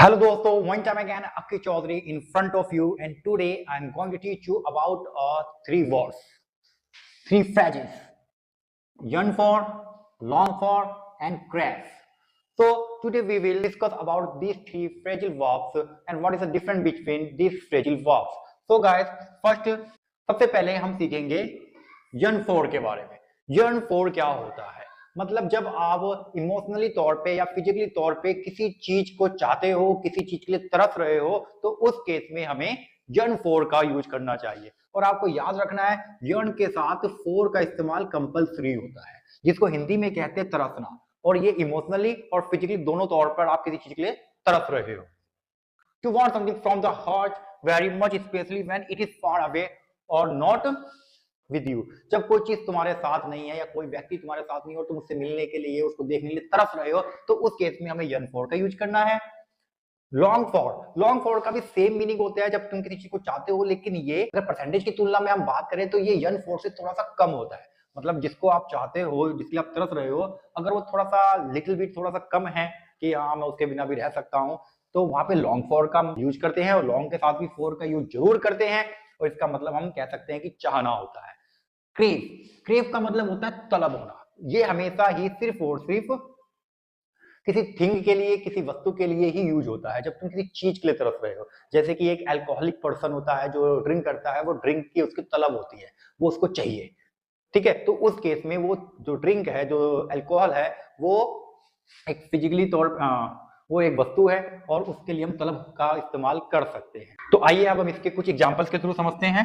Hello दोस्तों, one time again Akhi Chaudhary in front of you, and today I am going to teach you about three words, three phrases: yearn for, long for, and crave. So today we will discuss about these three phrasal verbs and what is the difference between these phrasal verbs. So guys, first सबसे पहले हम सीखेंगे yearn for के बारे में। yearn for क्या होता है? मतलब जब आप इमोशनली तौर पे या फिजिकली तौर पे किसी चीज को चाहते हो, किसी चीज के लिए तरस रहे हो, तो उस केस में हमें yearn for का यूज करना चाहिए। और आपको याद रखना है, yearn के साथ for का इस्तेमाल कंपलसरी होता है, जिसको हिंदी में कहते हैं तरसना। और ये इमोशनली और फिजिकली दोनों तौर पर आप किसी चीज के लिए तरस रहे हो। To want something from the heart very much, especially when it is far away or not with you. जब कोई चीज तुम्हारे साथ नहीं है या कोई व्यक्ति तुम्हारे साथ नहीं हो, तुम उससे मिलने के लिए, उसको देखने के लिए तरस रहे हो, तो उस केस में हमें yearn for का यूज करना है। लॉन्ग फॉर का भी सेम मीनिंग होता है जब तुम किसी चीज को चाहते हो, लेकिन ये अगर परसेंटेज की तुलना में हम बात करें तो ये yearn for से थोड़ा सा कम होता है। मतलब जिसको आप चाहते हो, जिसके लिए आप तरस रहे हो, अगर वो थोड़ा सा लिटिल बिट थोड़ा सा कम है कि हाँ मैं उसके बिना भी रह सकता हूँ, तो वहां पे लॉन्ग फॉर का यूज करते हैं। और लॉन्ग के साथ भी फॉर का यूज जरूर करते हैं, और इसका मतलब हम कह सकते हैं कि चाहना होता है। क्रेव, क्रेव का मतलब होता है तलब होना। ये हमेशा ही सिर्फ और सिर्फ किसी थिंग के लिए, किसी वस्तु के लिए ही यूज होता है, जब तुम किसी चीज के लिए तरस रहे हो। जैसे कि एक अल्कोहलिक पर्सन होता है जो ड्रिंक करता है, वो ड्रिंक की उसकी तलब होती है, वो उसको चाहिए। ठीक है, तो उस केस में वो जो ड्रिंक है, जो अल्कोहल है, वो एक फिजिकली तौर वो एक वस्तु है, और उसके लिए हम तलब का इस्तेमाल कर सकते हैं। तो आइए अब हम इसके कुछ एग्जांपल्स के थ्रू समझते हैं।